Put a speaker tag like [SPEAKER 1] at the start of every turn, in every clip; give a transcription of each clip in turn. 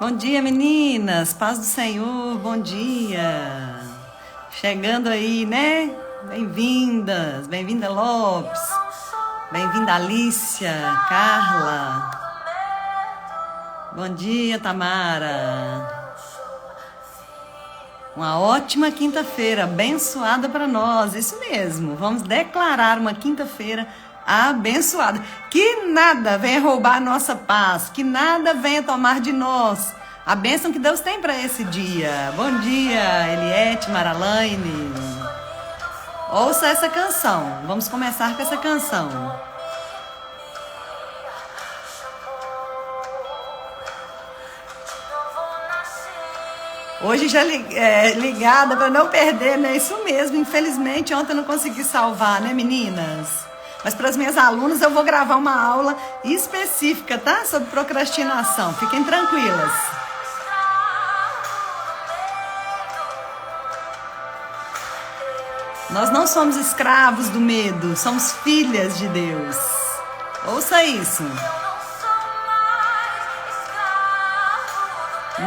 [SPEAKER 1] Bom dia, meninas. Paz do Senhor, bom dia. Chegando aí, né? Bem-vindas. Bem-vinda, Lopes. Bem-vinda, Alicia, Carla. Bom dia, Tamara. Uma ótima quinta-feira, abençoada para nós. Isso mesmo. Vamos declarar uma quinta-feira abençoada. Que nada venha roubar a nossa paz, que nada venha tomar de nós a bênção que Deus tem para esse dia. Bom dia, Eliette, Maralaine. Ouça essa canção. Vamos começar com essa canção. Hoje já ligada para não perder, né? Isso mesmo. Infelizmente, ontem eu não consegui salvar, né, meninas? Mas para as minhas alunas eu vou gravar uma aula específica, tá? Sobre procrastinação. Fiquem tranquilas. Nós não somos escravos do medo, somos filhas de Deus. Ouça isso.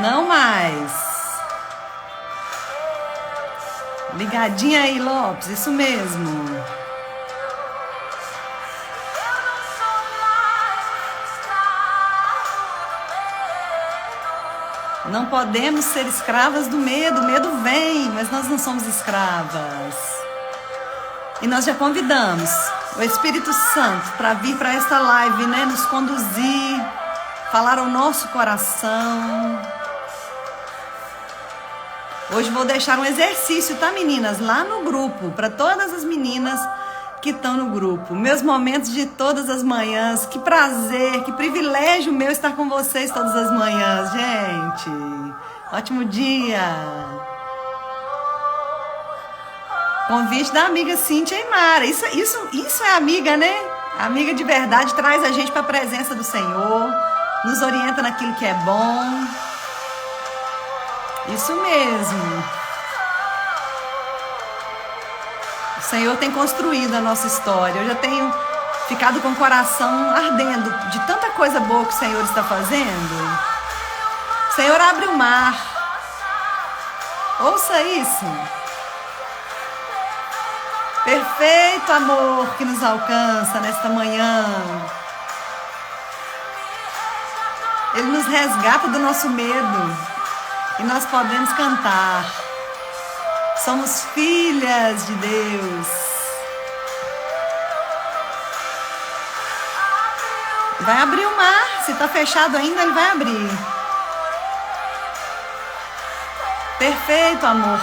[SPEAKER 1] Não mais. Ligadinha aí, Lopes, isso mesmo. Não podemos ser escravas do medo. O medo vem, mas nós não somos escravas. E nós já convidamos o Espírito Santo para vir para esta live, né? Nos conduzir, falar ao nosso coração. Hoje vou deixar um exercício, tá, meninas? Lá no grupo, para todas as meninas que estão no grupo. Meus momentos de todas as manhãs. Que prazer, que privilégio meu estar com vocês todas as manhãs, gente. Ótimo dia. Convite da amiga Cíntia e Mara. Isso é amiga, né? Amiga de verdade, traz a gente para a presença do Senhor, nos orienta naquilo que é bom. Isso mesmo. O Senhor tem construído a nossa história. Eu já tenho ficado com o coração ardendo de tanta coisa boa que o Senhor está fazendo. O Senhor abre o mar. Ouça isso. Perfeito amor que nos alcança nesta manhã. Ele nos resgata do nosso medo e nós podemos cantar. Somos filhas de Deus. Vai abrir o mar. Se está fechado ainda, ele vai abrir. Perfeito amor.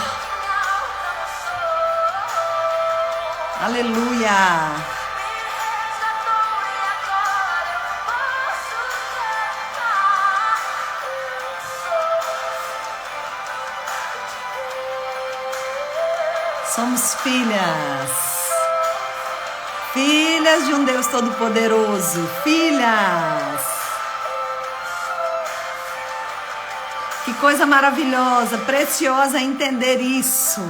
[SPEAKER 1] Aleluia. Somos filhas de um Deus Todo-Poderoso, filhas. Que coisa maravilhosa, preciosa entender isso.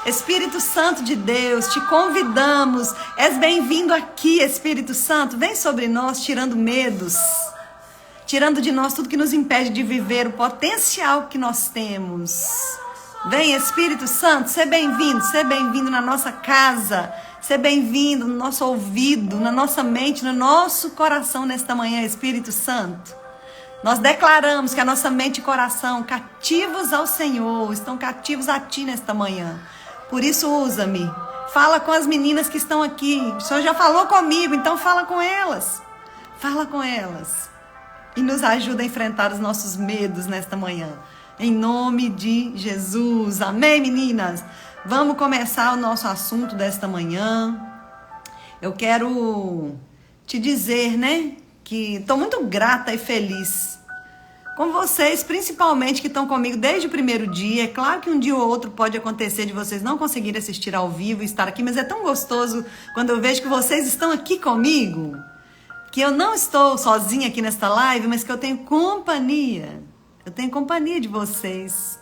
[SPEAKER 1] Espírito Santo de Deus, te convidamos. És bem-vindo aqui, Espírito Santo. Vem sobre nós, tirando medos, tirando de nós tudo que nos impede de viver o potencial que nós temos. Vem, Espírito Santo, seja bem-vindo na nossa casa, seja bem-vindo no nosso ouvido, na nossa mente, no nosso coração nesta manhã, Espírito Santo. Nós declaramos que a nossa mente e coração, cativos ao Senhor, estão cativos a Ti nesta manhã. Por isso, usa-me. Fala com as meninas que estão aqui. O Senhor já falou comigo, então fala com elas. Fala com elas. E nos ajuda a enfrentar os nossos medos nesta manhã. Em nome de Jesus. Amém, meninas? Vamos começar o nosso assunto desta manhã. Eu quero te dizer, né, que estou muito grata e feliz com vocês, principalmente que estão comigo desde o primeiro dia. É claro que um dia ou outro pode acontecer de vocês não conseguirem assistir ao vivo e estar aqui, mas é tão gostoso quando eu vejo que vocês estão aqui comigo, que eu não estou sozinha aqui nesta live, mas que eu tenho companhia. Eu tenho companhia de vocês.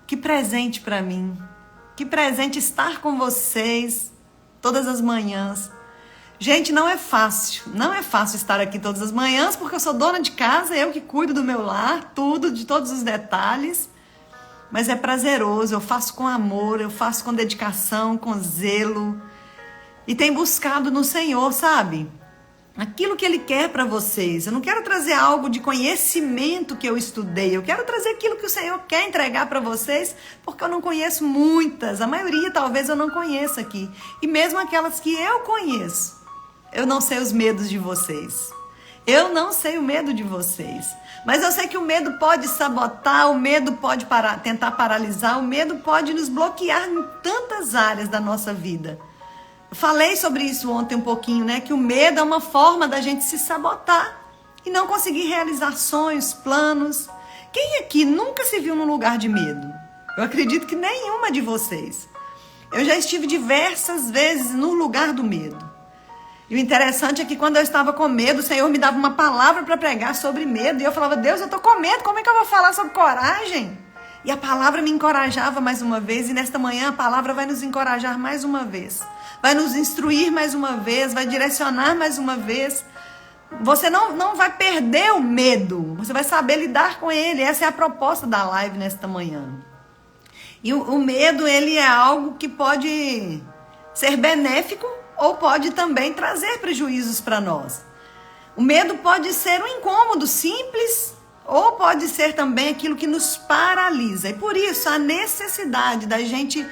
[SPEAKER 1] Que presente para mim. Que presente estar com vocês todas as manhãs, Gente, não é fácil estar aqui todas as manhãs, porque eu sou dona de casa, eu que cuido do meu lar, tudo, de todos os detalhes. Mas é prazeroso, eu faço com amor, eu faço com dedicação, com zelo. E tenho buscado no Senhor, sabe? Aquilo que Ele quer para vocês. Eu não quero trazer algo de conhecimento que eu estudei. Eu quero trazer aquilo que o Senhor quer entregar para vocês, porque eu não conheço muitas. A maioria talvez eu não conheça aqui. E mesmo aquelas que eu conheço, eu não sei os medos de vocês. Eu não sei o medo de vocês. Mas eu sei que o medo pode sabotar, o medo pode tentar paralisar, o medo pode nos bloquear em tantas áreas da nossa vida. Eu falei sobre isso ontem um pouquinho, né? Que o medo é uma forma da gente se sabotar e não conseguir realizar sonhos, planos. Quem aqui nunca se viu num lugar de medo? Eu acredito que nenhuma de vocês. Eu já estive diversas vezes no lugar do medo. E o interessante é que quando eu estava com medo, o Senhor me dava uma palavra para pregar sobre medo. E eu falava, Deus, eu estou com medo, como é que eu vou falar sobre coragem? E a palavra me encorajava mais uma vez. E nesta manhã a palavra vai nos encorajar mais uma vez. Vai nos instruir mais uma vez, vai direcionar mais uma vez. Você não vai perder o medo, você vai saber lidar com ele. Essa é a proposta da live nesta manhã. E o medo, ele é algo que pode ser benéfico ou pode também trazer prejuízos para nós. O medo pode ser um incômodo simples ou pode ser também aquilo que nos paralisa. E por isso a necessidade da gente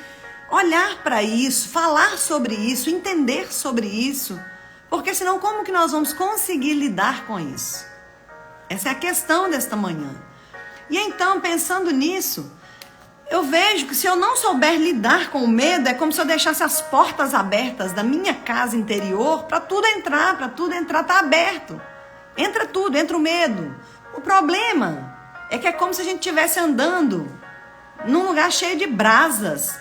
[SPEAKER 1] olhar para isso, falar sobre isso, entender sobre isso, porque senão como que nós vamos conseguir lidar com isso? Essa é a questão desta manhã. E então, pensando nisso, eu vejo que se eu não souber lidar com o medo, é como se eu deixasse as portas abertas da minha casa interior para tudo entrar, tá aberto. Entra tudo, entra o medo. O problema é que é como se a gente estivesse andando num lugar cheio de brasas.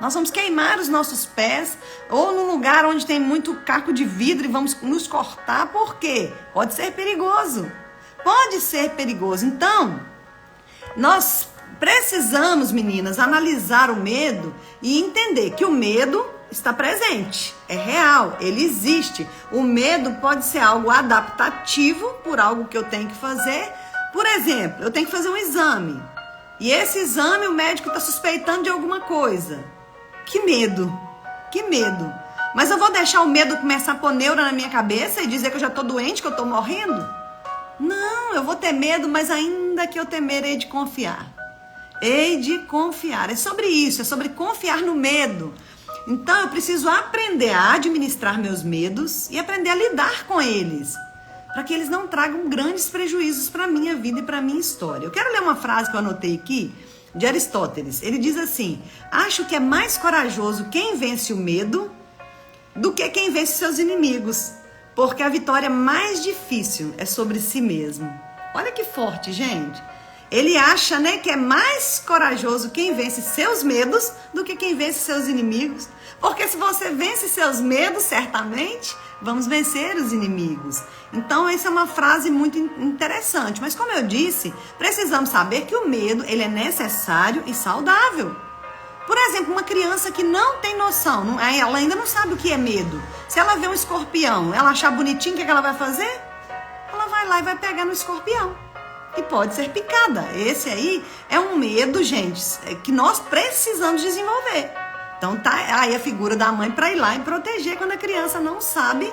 [SPEAKER 1] Nós vamos queimar os nossos pés, ou num lugar onde tem muito caco de vidro e vamos nos cortar. Por quê? Pode ser perigoso. Pode ser perigoso. Então, nós precisamos, meninas, analisar o medo e entender que o medo está presente, é real, ele existe. O medo pode ser algo adaptativo por algo que eu tenho que fazer. Por exemplo, eu tenho que fazer um exame. E esse exame o médico está suspeitando de alguma coisa. Que medo, que medo. Mas eu vou deixar o medo começar a pôr neura na minha cabeça e dizer que eu já estou doente, que eu estou morrendo? Não, eu vou ter medo, mas ainda que eu temer, hei de confiar. Hei de confiar. É sobre isso, é sobre confiar no medo. Então eu preciso aprender a administrar meus medos e aprender a lidar com eles, para que eles não tragam grandes prejuízos para a minha vida e para a minha história. Eu quero ler uma frase que eu anotei aqui, de Aristóteles. Ele diz assim: acho que é mais corajoso quem vence o medo do que quem vence seus inimigos, porque a vitória mais difícil é sobre si mesmo. Olha que forte, gente. Ele acha, né, que é mais corajoso quem vence seus medos do que quem vence seus inimigos. Porque se você vence seus medos, certamente vamos vencer os inimigos. Então, essa é uma frase muito interessante. Mas, como eu disse, precisamos saber que o medo ele é necessário e saudável. Por exemplo, uma criança que não tem noção, ela ainda não sabe o que é medo. Se ela vê um escorpião, ela achar bonitinho, o que ela vai fazer? Ela vai lá e vai pegar no escorpião. E pode ser picada. Esse aí é um medo, gente, que nós precisamos desenvolver. Então tá aí a figura da mãe para ir lá e proteger quando a criança não sabe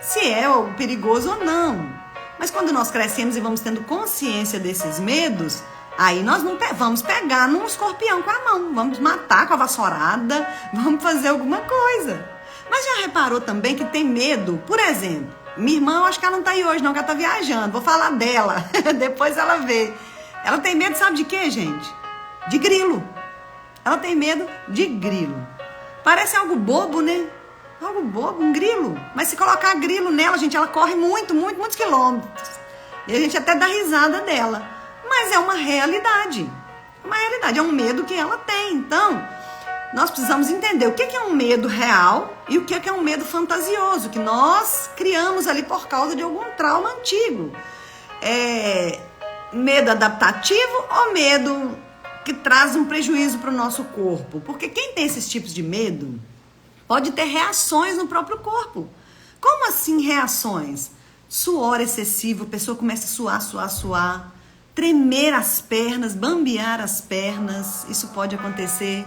[SPEAKER 1] se é perigoso ou não. Mas quando nós crescemos e vamos tendo consciência desses medos, aí nós não vamos pegar num escorpião com a mão, vamos matar com a vassourada, vamos fazer alguma coisa. Mas já reparou também que tem medo? Por exemplo, minha irmã, eu acho que ela não tá aí hoje não, que ela tá viajando. Vou falar dela, depois ela vê. Ela tem medo, sabe de quê, gente? De grilo. Ela tem medo de grilo. Parece algo bobo, né? Algo bobo, um grilo. Mas se colocar grilo nela, gente, ela corre muitos quilômetros. E a gente até dá risada dela. Mas é uma realidade. Uma realidade, é um medo que ela tem. Então, nós precisamos entender o que é um medo real e o que é um medo fantasioso, que nós criamos ali por causa de algum trauma antigo. É medo adaptativo ou medo que traz um prejuízo para o nosso corpo? Porque quem tem esses tipos de medo pode ter reações no próprio corpo. Como assim reações? Suor excessivo, a pessoa começa a suar, tremer as pernas, bambear as pernas, isso pode acontecer.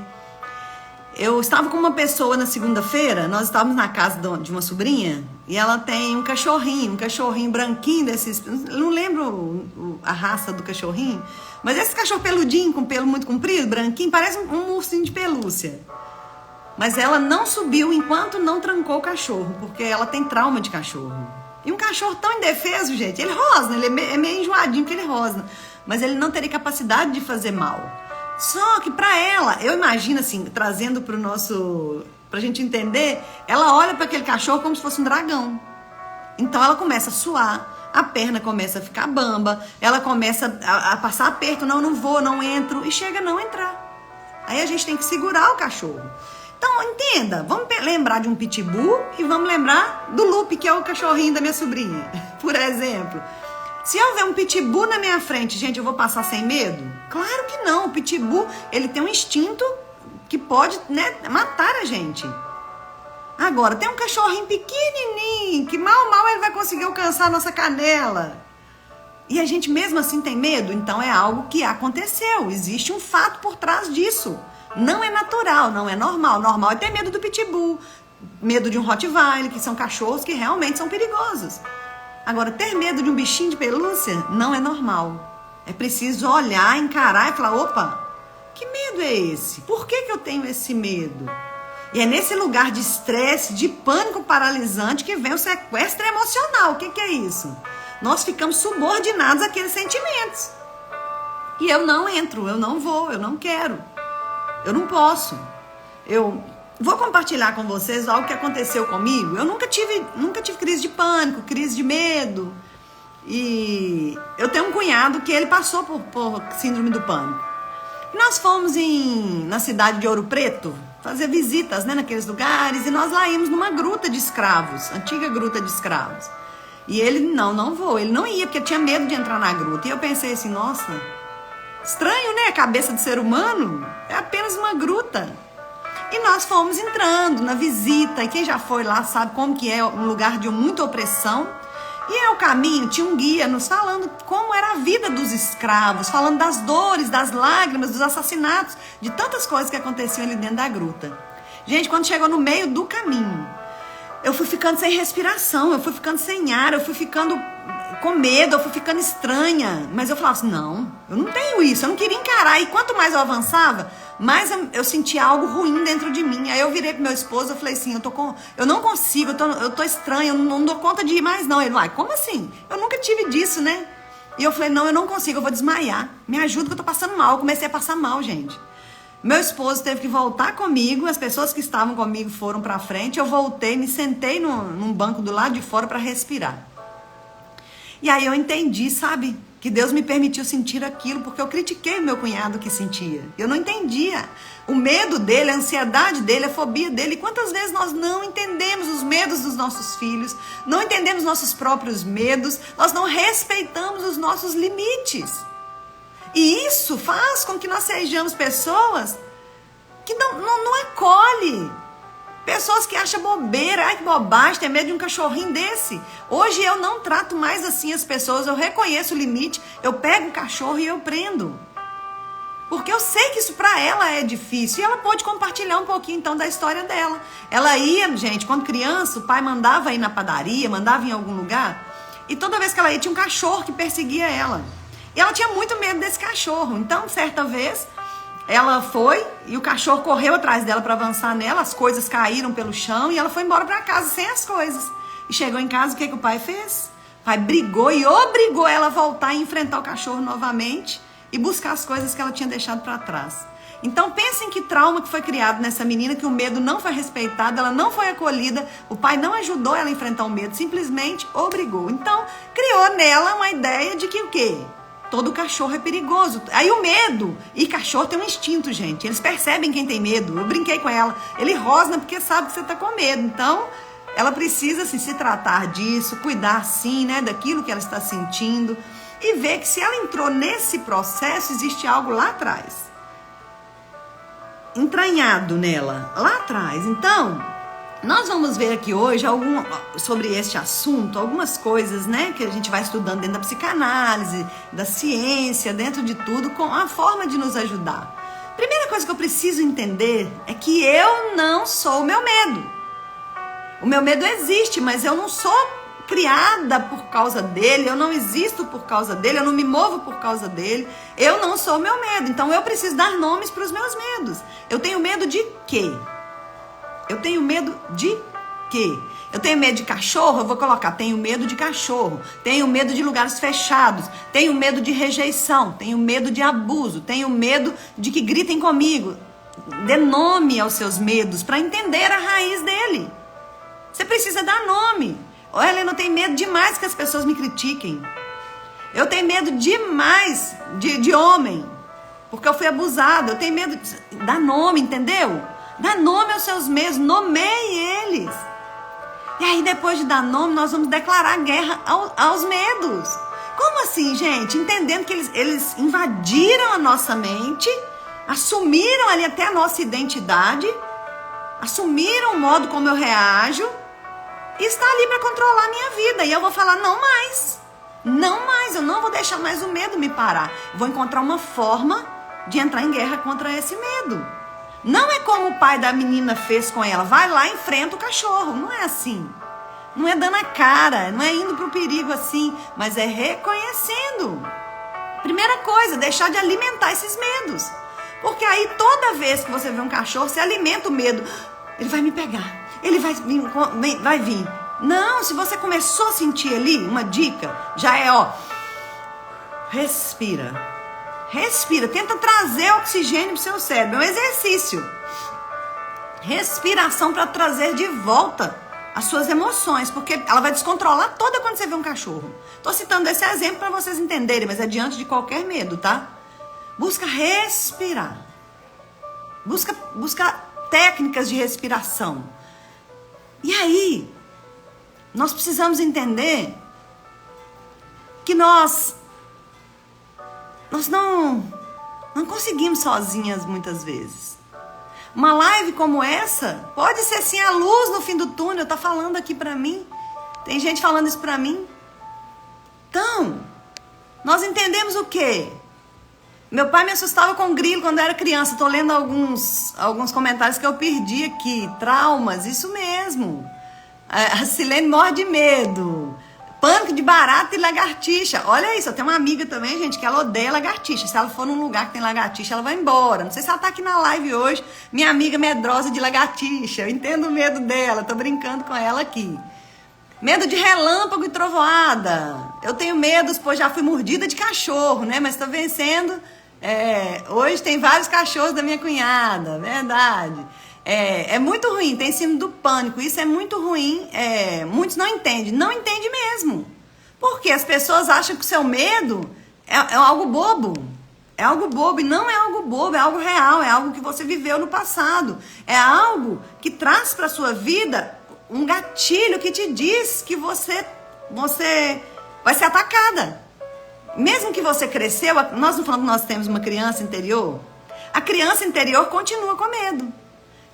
[SPEAKER 1] Eu estava com uma pessoa na segunda-feira, nós estávamos na casa de uma sobrinha, e ela tem um cachorrinho branquinho desses, não lembro a raça do cachorrinho, mas esse cachorro peludinho, com pelo muito comprido, branquinho, parece um ursinho de pelúcia. Mas ela não subiu enquanto não trancou o cachorro, porque ela tem trauma de cachorro. E um cachorro tão indefeso, gente, ele rosna, ele é meio enjoadinho porque ele rosna, mas ele não teria capacidade de fazer mal. Só que pra ela, eu imagino assim, trazendo pra gente entender, ela olha para aquele cachorro como se fosse um dragão. Então ela começa a suar, a perna começa a ficar bamba, ela começa a passar aperto, não vou, não entro, e chega a não entrar. Aí a gente tem que segurar o cachorro. Então, entenda, vamos lembrar de um pitbull e vamos lembrar do Lupe, que é o cachorrinho da minha sobrinha, por exemplo. Se eu ver um pitbull na minha frente, gente, eu vou passar sem medo? Claro que não. O pitbull, ele tem um instinto que pode, né, matar a gente. Agora, tem um cachorrinho pequenininho, que mal ele vai conseguir alcançar a nossa canela. E a gente mesmo assim tem medo? Então é algo que aconteceu. Existe um fato por trás disso. Não é natural, não é normal. Normal é ter medo do pitbull, medo de um Rottweiler, que são cachorros que realmente são perigosos. Agora, ter medo de um bichinho de pelúcia não é normal. É preciso olhar, encarar e falar, opa, que medo é esse? Por que eu tenho esse medo? E é nesse lugar de estresse, de pânico paralisante que vem o sequestro emocional. O que é isso? Nós ficamos subordinados àqueles sentimentos. E eu não entro, eu não vou, eu não quero. Eu não posso. Eu vou compartilhar com vocês algo que aconteceu comigo. Eu nunca tive crise de pânico, crise de medo. E eu tenho um cunhado que ele passou por síndrome do pânico. Nós fomos na cidade de Ouro Preto fazer visitas, né, naqueles lugares. E nós lá íamos numa gruta de escravos, antiga gruta de escravos. E ele, não vou. Ele não ia porque tinha medo de entrar na gruta. E eu pensei assim, nossa, estranho, né? A cabeça do ser humano é apenas uma gruta. E nós fomos entrando na visita, e quem já foi lá sabe como que é um lugar de muita opressão. E ao caminho tinha um guia nos falando como era a vida dos escravos, falando das dores, das lágrimas, dos assassinatos, de tantas coisas que aconteciam ali dentro da gruta. Gente, quando chegou no meio do caminho, eu fui ficando sem respiração, eu fui ficando sem ar, eu fui ficando com medo, eu fui ficando estranha. Mas eu falava assim, não, eu não tenho isso, eu não queria encarar. E quanto mais eu avançava, mais eu sentia algo ruim dentro de mim. Aí eu virei pro meu esposo, eu falei assim, eu não consigo, eu tô estranha, eu não dou conta de ir mais não. Ele, como assim? Eu nunca tive disso, né? E eu falei, não, eu não consigo, eu vou desmaiar. Me ajuda que eu tô passando mal. Eu comecei a passar mal, gente. Meu esposo teve que voltar comigo, as pessoas que estavam comigo foram pra frente, eu voltei, me sentei num banco do lado de fora para respirar. E aí eu entendi, sabe, que Deus me permitiu sentir aquilo, porque eu critiquei o meu cunhado que sentia. Eu não entendia o medo dele, a ansiedade dele, a fobia dele. E quantas vezes nós não entendemos os medos dos nossos filhos, não entendemos nossos próprios medos, nós não respeitamos os nossos limites. E isso faz com que nós sejamos pessoas que não acolhem. Pessoas que acham bobeira, ai que bobagem, tem medo de um cachorrinho desse. Hoje eu não trato mais assim as pessoas, eu reconheço o limite, eu pego o cachorro e eu prendo. Porque eu sei que isso pra ela é difícil. E ela pode compartilhar um pouquinho então da história dela. Ela ia, gente, quando criança, o pai mandava ir na padaria, mandava em algum lugar. E toda vez que ela ia, tinha um cachorro que perseguia ela. E ela tinha muito medo desse cachorro. Então, certa vez, ela foi e o cachorro correu atrás dela para avançar nela. As coisas caíram pelo chão e ela foi embora para casa sem as coisas. E chegou em casa, o que o pai fez? O pai brigou e obrigou ela a voltar e enfrentar o cachorro novamente e buscar as coisas que ela tinha deixado para trás. Então, pensem que trauma que foi criado nessa menina, que o medo não foi respeitado, ela não foi acolhida, o pai não ajudou ela a enfrentar o medo, simplesmente obrigou. Então, criou nela uma ideia de que o quê? Todo cachorro é perigoso. Aí o medo, e cachorro tem um instinto, gente. Eles percebem quem tem medo. Eu brinquei com ela. Ele rosna porque sabe que você tá com medo. Então, ela precisa assim, se tratar disso, cuidar sim, né, daquilo que ela está sentindo. E ver que se ela entrou nesse processo, existe algo lá atrás. Entranhado nela, lá atrás. Então, Nós vamos ver aqui hoje sobre este assunto, algumas coisas, né, que a gente vai estudando dentro da psicanálise, da ciência, dentro de tudo, com a forma de nos ajudar. Primeira coisa que eu preciso entender é que eu não sou o meu medo. O meu medo existe, mas eu não sou criada por causa dele, eu não existo por causa dele, eu não me movo por causa dele, eu não sou o meu medo. Então eu preciso dar nomes para os meus medos. Eu tenho medo de quê? Eu tenho medo de quê? Eu tenho medo de cachorro? Eu vou colocar, tenho medo de cachorro. Tenho medo de lugares fechados. Tenho medo de rejeição. Tenho medo de abuso. Tenho medo de que gritem comigo. Dê nome aos seus medos para entender a raiz dele. Você precisa dar nome. Olha, eu não tenho medo demais que as pessoas me critiquem. Eu tenho medo demais de homem, porque eu fui abusada. Eu tenho medo de dar nome, entendeu? Dá nome aos seus medos, nomeie eles. E aí, depois de dar nome, nós vamos declarar guerra aos medos. Como assim, gente? Entendendo que eles invadiram a nossa mente, assumiram ali até a nossa identidade, assumiram o modo como eu reajo, e está ali para controlar a minha vida. E eu vou falar, não mais. Não mais, eu não vou deixar mais o medo me parar. Eu vou encontrar uma forma de entrar em guerra contra esse medo. Não é como o pai da menina fez com ela. Vai lá e enfrenta o cachorro. Não é assim. Não é dando a cara. Não é indo pro perigo assim. Mas é reconhecendo. Primeira coisa, deixar de alimentar esses medos. Porque aí toda vez que você vê um cachorro, você alimenta o medo. Ele vai me pegar. Ele vai vir. Não, se você começou a sentir ali, uma dica, já é, respira. Respira, tenta trazer oxigênio para o seu cérebro. É um exercício. Respiração para trazer de volta as suas emoções, porque ela vai descontrolar toda quando você vê um cachorro. Estou citando esse exemplo para vocês entenderem, mas é diante de qualquer medo, tá? Busca respirar. Busca técnicas de respiração. E aí, nós precisamos entender que nós não conseguimos sozinhas muitas vezes. Uma live como essa pode ser assim a luz no fim do túnel. Tá falando aqui pra mim. Tem gente falando isso pra mim. Então, nós entendemos o quê? Meu pai me assustava com grilo quando eu era criança. Tô lendo alguns comentários que eu perdi aqui. Traumas, isso mesmo. A Silene morre de medo. Pânico de barata e lagartixa. Olha isso, eu tenho uma amiga também, gente, que ela odeia lagartixa. Se ela for num lugar que tem lagartixa, ela vai embora. Não sei se ela tá aqui na live hoje. Minha amiga medrosa de lagartixa. Eu entendo o medo dela, tô brincando com ela aqui. Medo de relâmpago e trovoada. Eu tenho medo, pois já fui mordida de cachorro, né? Mas tô vencendo. Hoje tem vários cachorros da minha cunhada, verdade. É muito ruim, tem síndrome do pânico, isso é muito ruim, muitos não entendem mesmo, porque as pessoas acham que o seu medo é algo bobo, e não é algo bobo, é algo real, é algo que você viveu no passado, é algo que traz para a sua vida um gatilho que te diz que você vai ser atacada, mesmo que você cresceu. Nós não falamos que nós temos uma criança interior, a criança interior continua com medo.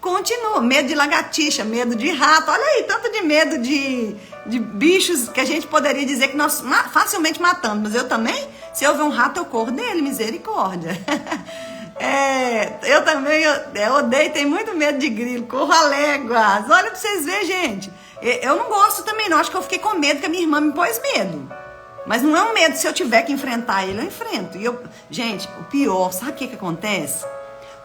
[SPEAKER 1] Continua, medo de lagartixa, medo de rato, olha aí, tanto de medo de bichos que a gente poderia dizer que nós facilmente matamos, mas eu também, se eu ver um rato eu corro dele, misericórdia. Eu também, eu odeio, tenho muito medo de grilo, corro a léguas, olha pra vocês verem, gente, eu não gosto também não, acho que eu fiquei com medo que a minha irmã me pôs medo, mas não é um medo, se eu tiver que enfrentar ele, eu enfrento, gente, o pior, sabe o que acontece?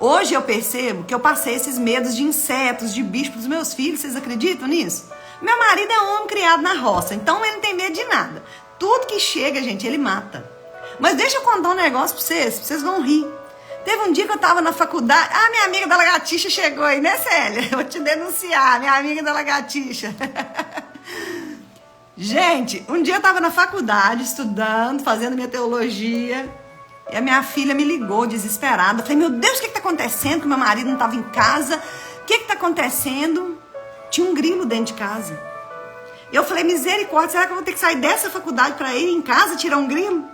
[SPEAKER 1] Hoje eu percebo que eu passei esses medos de insetos, de bichos para os meus filhos. Vocês acreditam nisso? Meu marido é um homem criado na roça, então ele não tem medo de nada. Tudo que chega, gente, ele mata. Mas deixa eu contar um negócio para vocês vão rir. Teve um dia que eu estava na faculdade. Ah, minha amiga da lagartixa chegou aí, né, Célia? Eu vou te denunciar, minha amiga da lagartixa. Gente, um dia eu estava na faculdade, estudando, fazendo minha teologia. E a minha filha me ligou desesperada. Eu falei, meu Deus, o que está acontecendo? Que meu marido não estava em casa. O que está acontecendo? Tinha um grilo dentro de casa. E eu falei, misericórdia, será que eu vou ter que sair dessa faculdade para ir em casa tirar um grilo?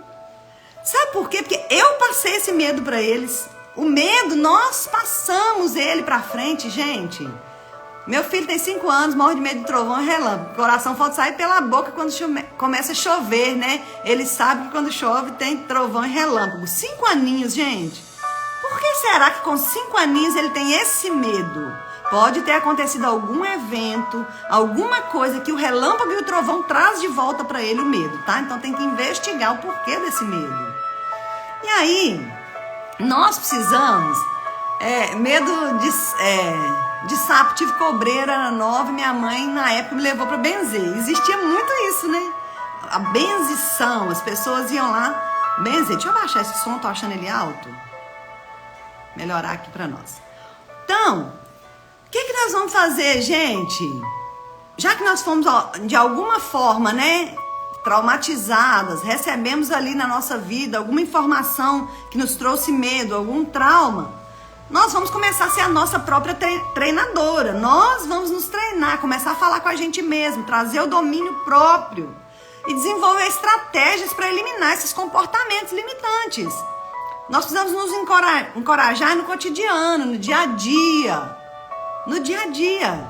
[SPEAKER 1] Sabe por quê? Porque eu passei esse medo para eles. O medo, nós passamos ele para frente, gente. Meu filho tem 5 anos, morre de medo de trovão e relâmpago. O coração pode sair pela boca quando começa a chover, né? Ele sabe que quando chove tem trovão e relâmpago. 5 aninhos, gente. Por que será que com 5 aninhos ele tem esse medo? Pode ter acontecido algum evento, alguma coisa que o relâmpago e o trovão traz de volta para ele o medo, tá? Então tem que investigar o porquê desse medo. E aí, nós precisamos... medo de sapo, tive cobreira nova, minha mãe na época me levou para benzer. Existia muito isso, né? A benzição, as pessoas iam lá benzer. Deixa eu baixar esse som, tô achando ele alto. Melhorar aqui para nós. Então, o que nós vamos fazer, gente? Já que nós fomos, de alguma forma, né, traumatizadas, recebemos ali na nossa vida alguma informação que nos trouxe medo, algum trauma, nós vamos começar a ser a nossa própria treinadora. Nós vamos nos treinar, começar a falar com a gente mesmo, trazer o domínio próprio e desenvolver estratégias para eliminar esses comportamentos limitantes. Nós precisamos nos encorajar no cotidiano, no dia a dia. No dia a dia.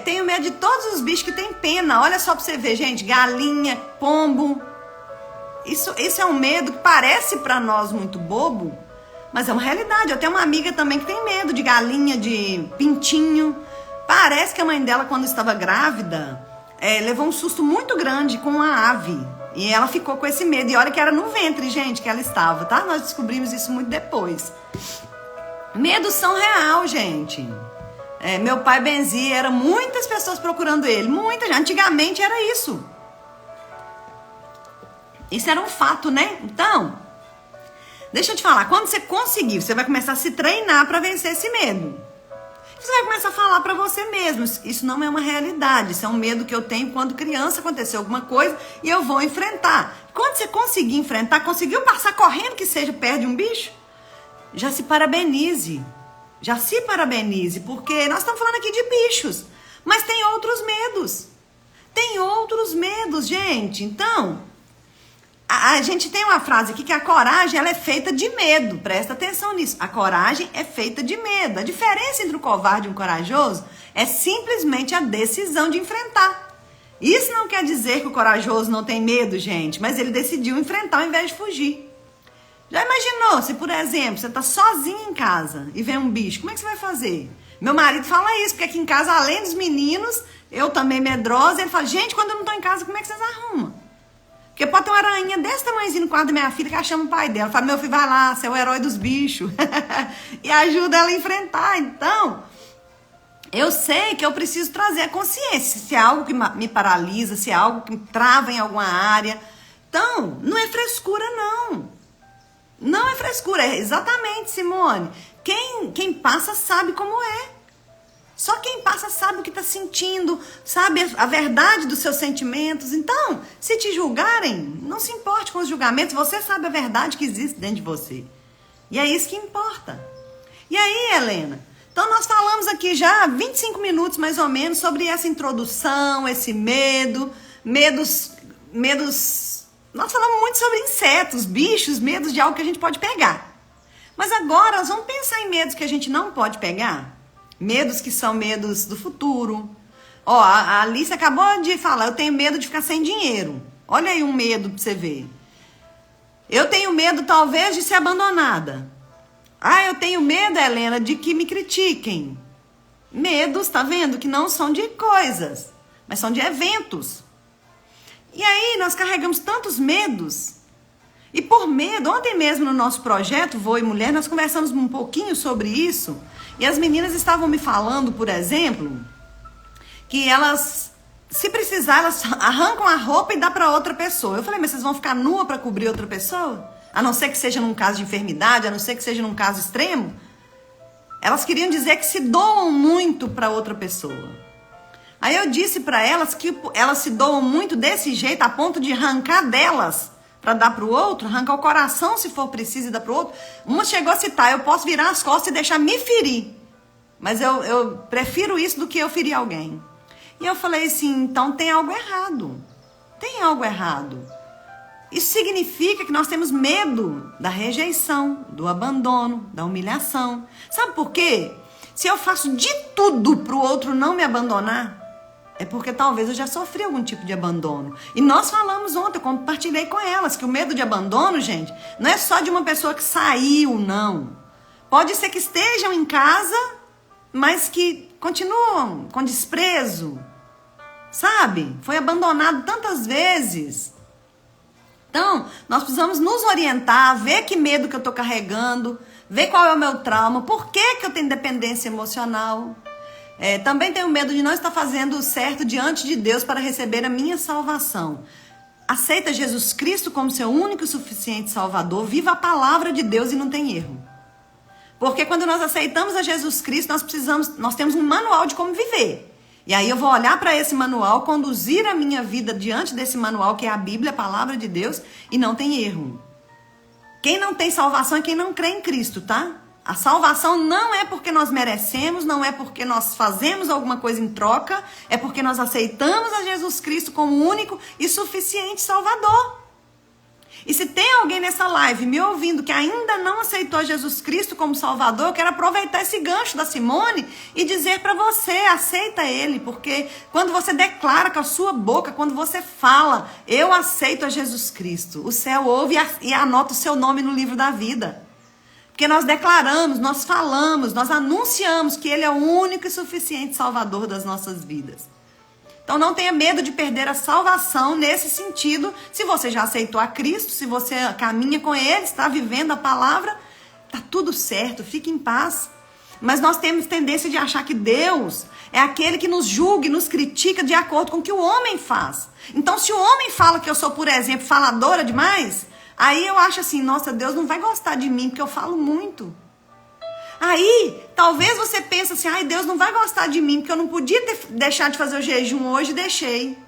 [SPEAKER 1] Tenho medo de todos os bichos que tem pena. Olha só para você ver, gente. Galinha, pombo. Isso é um medo que parece para nós muito bobo, mas é uma realidade. Eu tenho uma amiga também que tem medo de galinha, de pintinho. Parece que a mãe dela, quando estava grávida, levou um susto muito grande com uma ave. E ela ficou com esse medo. E olha que era no ventre, gente, que ela estava, tá? Nós descobrimos isso muito depois. Medos são real, gente. Meu pai benzia, eram muitas pessoas procurando ele. Muitas. Antigamente era isso. Isso era um fato, né? Então... deixa eu te falar, quando você conseguir, você vai começar a se treinar para vencer esse medo. Você vai começar a falar para você mesmo, isso não é uma realidade, isso é um medo que eu tenho quando criança, aconteceu alguma coisa e eu vou enfrentar. Quando você conseguir enfrentar, conseguiu passar correndo que seja perto de um bicho, já se parabenize, porque nós estamos falando aqui de bichos, mas tem outros medos, gente. Então... a gente tem uma frase aqui que a coragem ela é feita de medo. Presta atenção nisso. A coragem é feita de medo. A diferença entre o covarde e o corajoso é simplesmente a decisão de enfrentar. Isso não quer dizer que o corajoso não tem medo, gente, mas ele decidiu enfrentar ao invés de fugir. Já imaginou se, por exemplo, você está sozinho em casa e vem um bicho? Como é que você vai fazer? Meu marido fala isso, porque aqui em casa, além dos meninos, eu também medrosa, ele fala, gente, quando eu não estou em casa, como é que vocês arrumam? Porque pode ter uma aranha desse tamanhozinho no quarto da minha filha que ela chama o pai dela. Fala, meu filho, vai lá, você é o herói dos bichos. E ajuda ela a enfrentar. Então, eu sei que eu preciso trazer a consciência. Se é algo que me paralisa, se é algo que me trava em alguma área. Então, não é frescura, não. Não é frescura. É exatamente, Simone. Quem passa sabe como é. Só quem passa sabe o que está sentindo, sabe a verdade dos seus sentimentos. Então, se te julgarem, não se importe com os julgamentos. Você sabe a verdade que existe dentro de você. E é isso que importa. E aí, Helena? Então, nós falamos aqui já há 25 minutos, mais ou menos, sobre essa introdução, esse medos. Nós falamos muito sobre insetos, bichos, medos de algo que a gente pode pegar. Mas agora, nós vamos pensar em medos que a gente não pode pegar. Medos que são medos do futuro. A Alice acabou de falar, eu tenho medo de ficar sem dinheiro. Olha aí um medo pra você ver. Eu tenho medo, talvez, de ser abandonada. Eu tenho medo, Helena, de que me critiquem. Medos, tá vendo? Que não são de coisas, mas são de eventos. E aí, nós carregamos tantos medos. E por medo, ontem mesmo no nosso projeto Voe Mulher, nós conversamos um pouquinho sobre isso. E as meninas estavam me falando, por exemplo, que elas, se precisar, elas arrancam a roupa e dá para outra pessoa. Eu falei, mas vocês vão ficar nua para cobrir outra pessoa? A não ser que seja num caso de enfermidade, a não ser que seja num caso extremo. Elas queriam dizer que se doam muito para outra pessoa. Aí eu disse para elas que elas se doam muito desse jeito, a ponto de arrancar delas para dar para o outro, arrancar o coração se for preciso e dar para o outro. Uma chegou a citar, eu posso virar as costas e deixar me ferir, mas eu prefiro isso do que eu ferir alguém. E eu falei assim, então tem algo errado. Tem algo errado. Isso significa que nós temos medo da rejeição, do abandono, da humilhação. Sabe por quê? Se eu faço de tudo para o outro não me abandonar, é porque talvez eu já sofri algum tipo de abandono. E nós falamos ontem, eu compartilhei com elas, que o medo de abandono, gente, não é só de uma pessoa que saiu, não. Pode ser que estejam em casa, mas que continuam com desprezo, sabe? Foi abandonado tantas vezes. Então, nós precisamos nos orientar, ver que medo que eu estou carregando, ver qual é o meu trauma, por que que eu tenho dependência emocional. Também tenho medo de não estar fazendo o certo diante de Deus para receber a minha salvação. Aceita Jesus Cristo como seu único e suficiente Salvador, viva a palavra de Deus e não tem erro. Porque quando nós aceitamos a Jesus Cristo, nós temos um manual de como viver. E aí eu vou olhar para esse manual, conduzir a minha vida diante desse manual, que é a Bíblia, a palavra de Deus, e não tem erro. Quem não tem salvação é quem não crê em Cristo, tá? A salvação não é porque nós merecemos, não é porque nós fazemos alguma coisa em troca, é porque nós aceitamos a Jesus Cristo como único e suficiente Salvador. E se tem alguém nessa live me ouvindo que ainda não aceitou Jesus Cristo como Salvador, eu quero aproveitar esse gancho da Simone e dizer para você, aceita Ele, porque quando você declara com a sua boca, quando você fala, eu aceito a Jesus Cristo, o céu ouve e anota o seu nome no livro da vida. Porque nós declaramos, nós falamos, nós anunciamos que Ele é o único e suficiente Salvador das nossas vidas. Então não tenha medo de perder a salvação nesse sentido. Se você já aceitou a Cristo, se você caminha com Ele, está vivendo a palavra, está tudo certo, fique em paz. Mas nós temos tendência de achar que Deus é aquele que nos julga e nos critica de acordo com o que o homem faz. Então se o homem fala que eu sou, por exemplo, faladora demais, aí eu acho assim, nossa, Deus não vai gostar de mim porque eu falo muito. Aí, talvez você pense assim, ai, Deus não vai gostar de mim, porque eu não podia deixar de fazer o jejum hoje, deixei.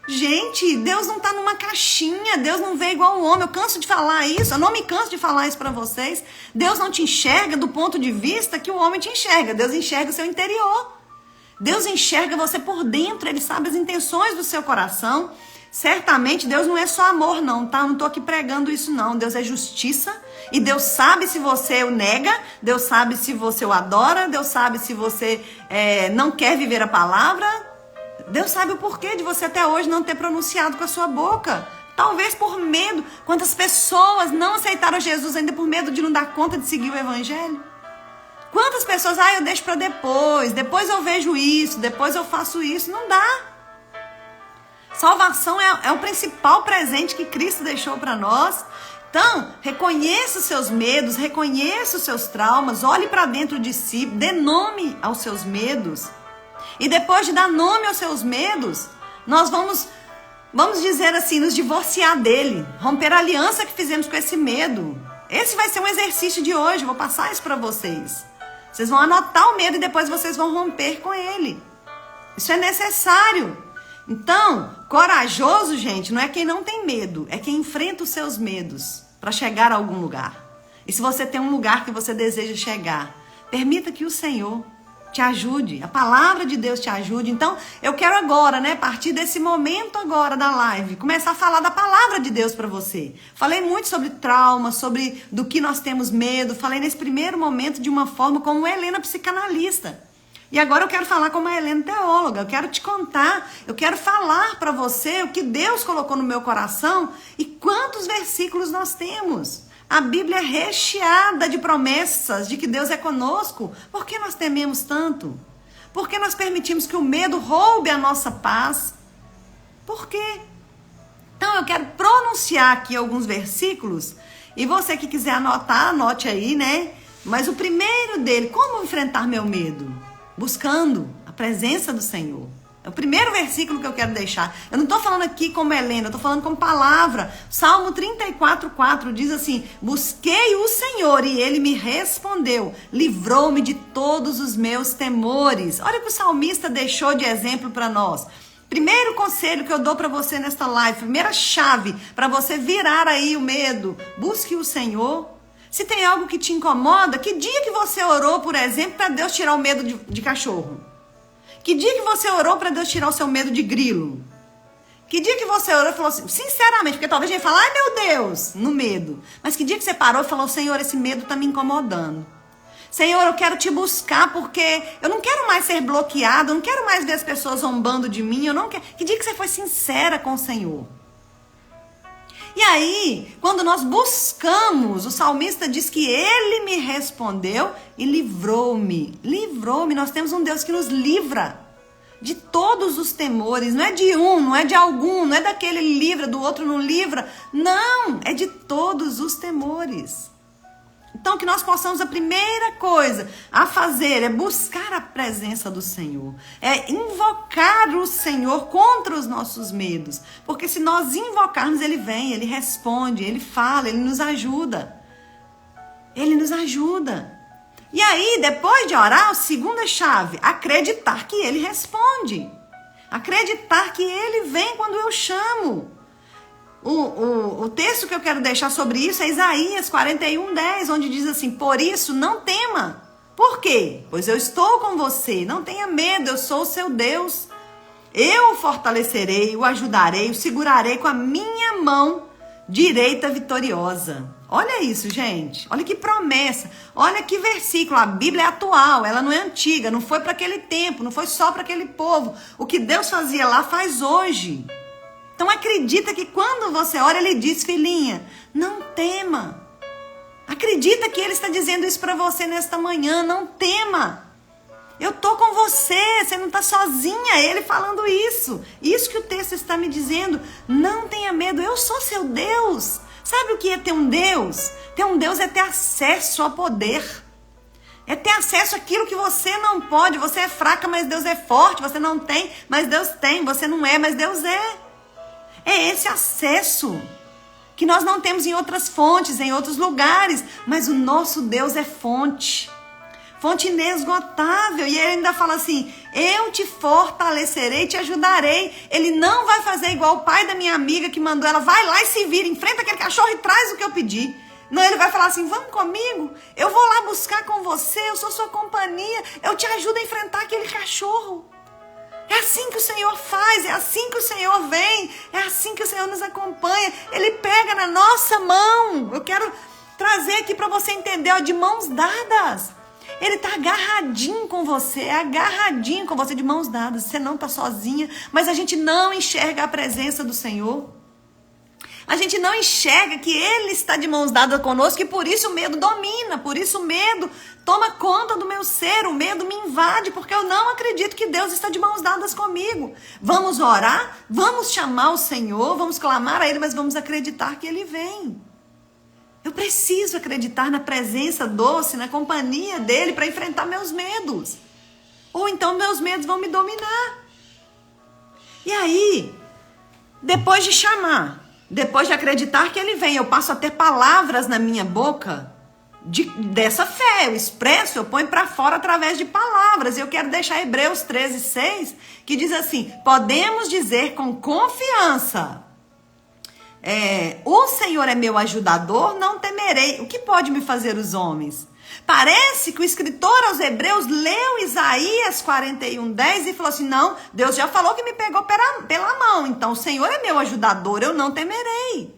[SPEAKER 1] Gente, Deus não está numa caixinha, Deus não vê igual o homem, eu canso de falar isso, eu não me canso de falar isso para vocês. Deus não te enxerga do ponto de vista que o homem te enxerga, Deus enxerga o seu interior. Deus enxerga você por dentro, Ele sabe as intenções do seu coração. Certamente Deus não é só amor não, tá? Eu não tô aqui pregando isso não. Deus é justiça e Deus sabe se você o nega, Deus sabe se você o adora, Deus sabe se você não quer viver a palavra. Deus sabe o porquê de você até hoje não ter pronunciado com a sua boca. Talvez por medo. Quantas pessoas não aceitaram Jesus ainda por medo de não dar conta de seguir o evangelho? Quantas pessoas, eu deixo para depois eu vejo isso, depois eu faço isso. Não dá. Salvação é o principal presente que Cristo deixou para nós. Então, reconheça os seus medos, reconheça os seus traumas, olhe para dentro de si, dê nome aos seus medos. E depois de dar nome aos seus medos, nós vamos dizer assim, nos divorciar dele, romper a aliança que fizemos com esse medo. Esse vai ser um exercício de hoje, vou passar isso para vocês. Vocês vão anotar o medo e depois vocês vão romper com ele. Isso é necessário. Então, corajoso, gente, não é quem não tem medo, é quem enfrenta os seus medos para chegar a algum lugar. E se você tem um lugar que você deseja chegar, permita que o Senhor te ajude, a palavra de Deus te ajude. Então, eu quero agora, a partir desse momento agora da live, começar a falar da palavra de Deus para você. Falei muito sobre trauma, sobre do que nós temos medo, falei nesse primeiro momento de uma forma como Helena psicanalista. E agora eu quero falar como a Helena teóloga, eu quero te contar, eu quero falar para você o que Deus colocou no meu coração e quantos versículos nós temos. A Bíblia é recheada de promessas de que Deus é conosco. Por que nós tememos tanto? Por que nós permitimos que o medo roube a nossa paz? Por quê? Então eu quero pronunciar aqui alguns versículos e você que quiser anotar, anote aí, Mas o primeiro dele, como enfrentar meu medo? Buscando a presença do Senhor. É o primeiro versículo que eu quero deixar. Eu não estou falando aqui como Helena, eu estou falando como palavra. Salmo 34:4 diz assim: busquei o Senhor e Ele me respondeu, livrou-me de todos os meus temores. Olha o que o salmista deixou de exemplo para nós. Primeiro conselho que eu dou para você nesta live, primeira chave para você virar aí o medo, busque o Senhor. Se tem algo que te incomoda, que dia que você orou, por exemplo, para Deus tirar o medo de cachorro? Que dia que você orou para Deus tirar o seu medo de grilo? Que dia que você orou e falou assim, sinceramente, porque talvez a gente fale, ai meu Deus, no medo. Mas que dia que você parou e falou, Senhor, esse medo está me incomodando. Senhor, eu quero te buscar porque eu não quero mais ser bloqueado, eu não quero mais ver as pessoas zombando de mim, eu não quero. Que dia que você foi sincera com o Senhor? E aí, quando nós buscamos, o salmista diz que ele me respondeu e livrou-me. Livrou-me. Nós temos um Deus que nos livra de todos os temores. Não é de um, não é de algum, não é daquele livra, do outro não livra. Não, é de todos os temores. Então, que nós possamos, a primeira coisa a fazer é buscar a presença do Senhor. É invocar o Senhor contra os nossos medos. Porque se nós invocarmos, Ele vem, Ele responde, Ele fala, Ele nos ajuda. Ele nos ajuda. E aí, depois de orar, a segunda chave, acreditar que Ele responde. Acreditar que Ele vem quando eu chamo. O texto que eu quero deixar sobre isso é Isaías 41:10, onde diz assim: por isso não tema. Por quê? Pois eu estou com você, não tenha medo, eu sou o seu Deus. Eu o fortalecerei, o ajudarei, o segurarei com a minha mão direita vitoriosa. Olha isso, gente. Olha que promessa. Olha que versículo. A Bíblia é atual, ela não é antiga, não foi para aquele tempo, não foi só para aquele povo. O que Deus fazia lá faz hoje. Então acredita que quando você ora, Ele diz: filhinha, não tema. Acredita que Ele está dizendo isso para você nesta manhã, não tema. Eu tô com você, você não está sozinha, Ele falando isso. Isso que o texto está me dizendo. Não tenha medo, eu sou seu Deus. Sabe o que é ter um Deus? Ter um Deus é ter acesso a poder. É ter acesso àquilo que você não pode. Você é fraca, mas Deus é forte. Você não tem, mas Deus tem. Você não é, mas Deus é. É esse acesso que nós não temos em outras fontes, em outros lugares. Mas o nosso Deus é fonte. Fonte inesgotável. E ele ainda fala assim: eu te fortalecerei, te ajudarei. Ele não vai fazer igual o pai da minha amiga que mandou ela: vai lá e se vira, enfrenta aquele cachorro e traz o que eu pedi. Não, ele vai falar assim: vamos comigo, eu vou lá buscar com você, eu sou sua companhia, eu te ajudo a enfrentar aquele cachorro. É assim que o Senhor faz, é assim que o Senhor vem, é assim que o Senhor nos acompanha. Ele pega na nossa mão. Eu quero trazer aqui para você entender, ó, de mãos dadas. Ele está agarradinho com você, agarradinho com você, de mãos dadas. Você não está sozinha, mas a gente não enxerga a presença do Senhor. A gente não enxerga que Ele está de mãos dadas conosco e por isso o medo domina, por isso o medo toma conta do meu ser, o medo me invade, porque eu não acredito que Deus está de mãos dadas comigo. Vamos orar, vamos chamar o Senhor, vamos clamar a Ele, mas vamos acreditar que Ele vem. Eu preciso acreditar na presença doce, na companhia dEle para enfrentar meus medos. Ou então meus medos vão me dominar. E aí, depois de chamar, depois de acreditar que Ele vem, eu passo a ter palavras na minha boca dessa fé. Eu expresso, eu ponho para fora através de palavras. E eu quero deixar Hebreus 13:6, que diz assim: podemos dizer com confiança: o Senhor é meu ajudador, não temerei. O que pode me fazer os homens? Parece que o escritor aos Hebreus leu Isaías 41:10 e falou assim: não, Deus já falou que me pegou pela mão, então o Senhor é meu ajudador, eu não temerei.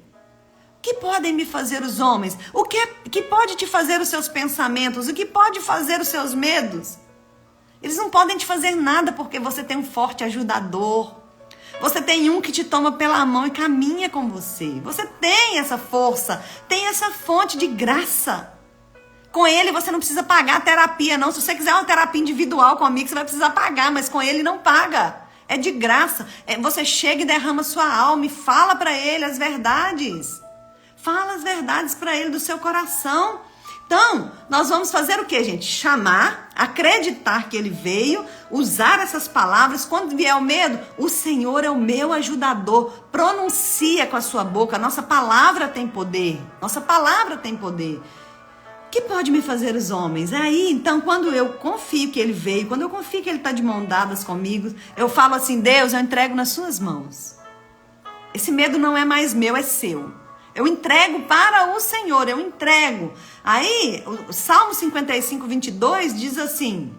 [SPEAKER 1] O que podem me fazer os homens? O que pode te fazer os seus pensamentos? O que pode fazer os seus medos? Eles não podem te fazer nada porque você tem um forte ajudador. Você tem um que te toma pela mão e caminha com você. Você tem essa força, tem essa fonte de graça. Com Ele você não precisa pagar a terapia, não. Se você quiser uma terapia individual comigo, você vai precisar pagar, mas com Ele não paga. É de graça. Você chega e derrama sua alma e fala para Ele as verdades. Fala as verdades para Ele do seu coração. Então, nós vamos fazer o que, gente? Chamar, acreditar que Ele veio, usar essas palavras. Quando vier o medo, o Senhor é o meu ajudador. Pronuncia com a sua boca. Nossa palavra tem poder. Nossa palavra tem poder. O que pode me fazer os homens? Aí, então, quando eu confio que Ele veio, quando eu confio que Ele está de mão dadas comigo, eu falo assim: Deus, eu entrego nas suas mãos. Esse medo não é mais meu, é seu. Eu entrego para o Senhor, eu entrego. Aí, o Salmo 55:22 diz assim: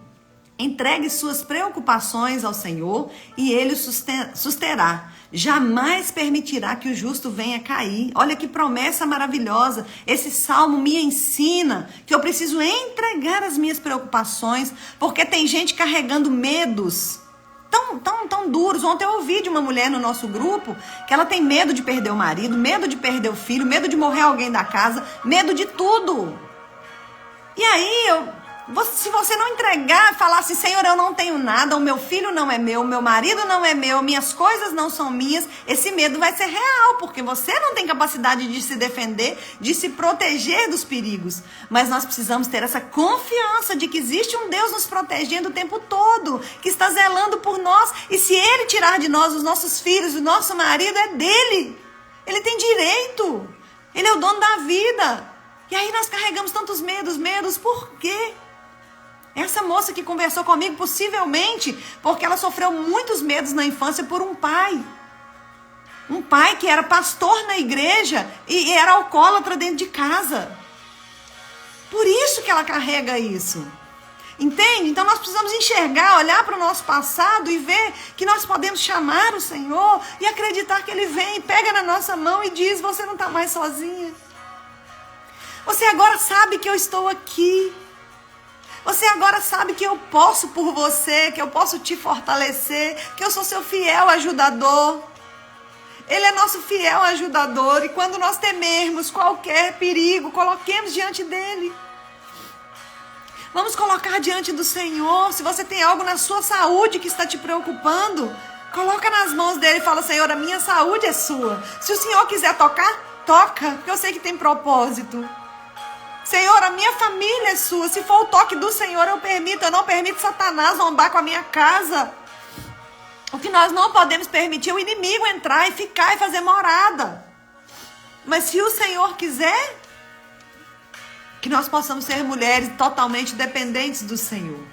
[SPEAKER 1] Entregue suas preocupações ao Senhor e Ele o susterá. Jamais permitirá que o justo venha cair. Olha que promessa maravilhosa. Esse salmo me ensina que eu preciso entregar as minhas preocupações, porque tem gente carregando medos tão duros. Ontem eu ouvi de uma mulher no nosso grupo que ela tem medo de perder o marido, medo de perder o filho, medo de morrer alguém da casa, medo de tudo. E aí, se você não entregar, falar assim, Senhor, eu não tenho nada, o meu filho não é meu marido não é meu, minhas coisas não são minhas, esse medo vai ser real, porque você não tem capacidade de se defender, de se proteger dos perigos. Mas nós precisamos ter essa confiança de que existe um Deus nos protegendo o tempo todo, que está zelando por nós, e se Ele tirar de nós os nossos filhos, o nosso marido, é dele. Ele tem direito, Ele é o dono da vida. E aí nós carregamos tantos medos, por quê? Essa moça que conversou comigo, possivelmente porque ela sofreu muitos medos na infância por um pai. Um pai que era pastor na igreja e era alcoólatra dentro de casa. Por isso que ela carrega isso. Entende? Então nós precisamos enxergar, olhar para o nosso passado e ver que nós podemos chamar o Senhor e acreditar que Ele vem, pega na nossa mão e diz, você não está mais sozinha. Você agora sabe que eu estou aqui. Você agora sabe que eu posso por você, que eu posso te fortalecer, que eu sou seu fiel ajudador. Ele é nosso fiel ajudador e quando nós temermos qualquer perigo, coloquemos diante dele. Vamos colocar diante do Senhor. Se você tem algo na sua saúde que está te preocupando, coloca nas mãos dele e fala, Senhor, a minha saúde é sua. Se o Senhor quiser tocar, toca, porque eu sei que tem propósito. Senhor, a minha família é sua. Se for o toque do Senhor, eu não permito Satanás zombar com a minha casa. O que nós não podemos permitir é o inimigo entrar e ficar e fazer morada. Mas se o Senhor quiser, que nós possamos ser mulheres totalmente dependentes do Senhor.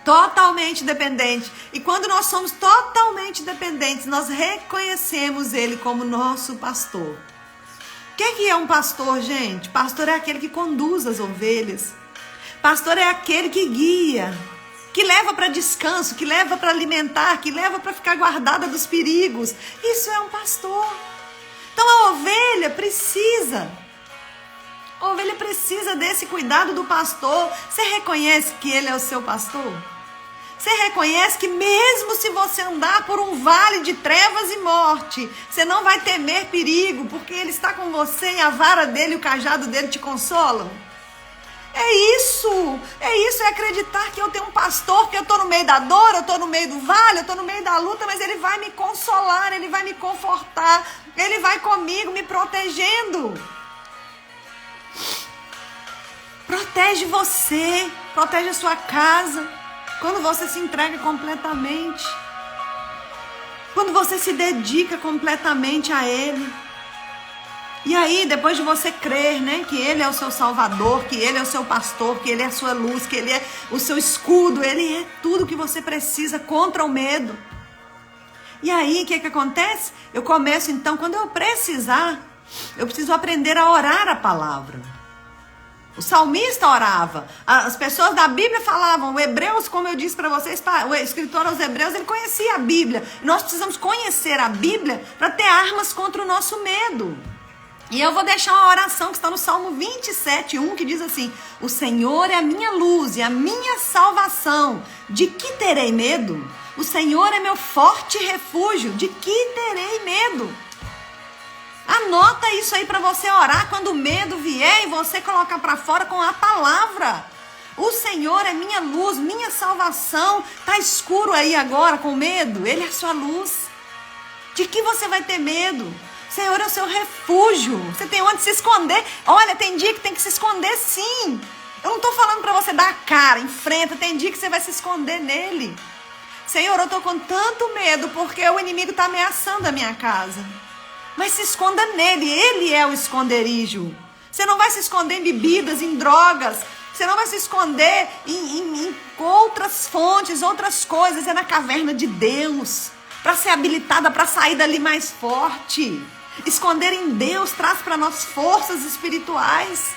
[SPEAKER 1] Totalmente dependentes. E quando nós somos totalmente dependentes, nós reconhecemos Ele como nosso pastor. O que é um pastor, gente? Pastor é aquele que conduz as ovelhas. Pastor é aquele que guia, que leva para descanso, que leva para alimentar, que leva para ficar guardada dos perigos. Isso é um pastor. Então a ovelha precisa desse cuidado do pastor. Você reconhece que ele é o seu pastor? Você reconhece que mesmo se você andar por um vale de trevas e morte, você não vai temer perigo, porque Ele está com você e a vara dele e o cajado dele te consolam? É isso, é acreditar que eu tenho um pastor, que eu estou no meio da dor, eu estou no meio do vale, eu estou no meio da luta, mas Ele vai me consolar, Ele vai me confortar, Ele vai comigo me protegendo. Protege você, protege a sua casa. Quando você se entrega completamente, quando você se dedica completamente a Ele. E aí, depois de você crer, né, que Ele é o seu Salvador, que Ele é o seu pastor, que Ele é a sua luz, que Ele é o seu escudo, Ele é tudo que você precisa contra o medo. E aí, o que acontece? Eu começo então, quando eu precisar, eu preciso aprender a orar a palavra. O salmista orava, as pessoas da Bíblia falavam, o Hebreus, como eu disse para vocês, o escritor aos Hebreus, ele conhecia a Bíblia. Nós precisamos conhecer a Bíblia para ter armas contra o nosso medo. E eu vou deixar uma oração que está no Salmo 27:1, que diz assim, o Senhor é a minha luz e a minha salvação, de que terei medo? O Senhor é meu forte refúgio, de que terei medo? Anota isso aí para você orar quando o medo vier e você colocar para fora com a palavra. O Senhor é minha luz, minha salvação. Tá escuro aí agora com medo? Ele é a sua luz. De que você vai ter medo? O Senhor é o seu refúgio. Você tem onde se esconder. Olha, tem dia que tem que se esconder sim. Eu não estou falando para você dar a cara, enfrenta. Tem dia que você vai se esconder nele. Senhor, eu estou com tanto medo porque o inimigo está ameaçando a minha casa. Mas se esconda nele, ele é o esconderijo. Você não vai se esconder em bebidas, em drogas. Você não vai se esconder em outras fontes, outras coisas. É na caverna de Deus. Para ser habilitada, para sair dali mais forte. Esconder em Deus traz para nós forças espirituais.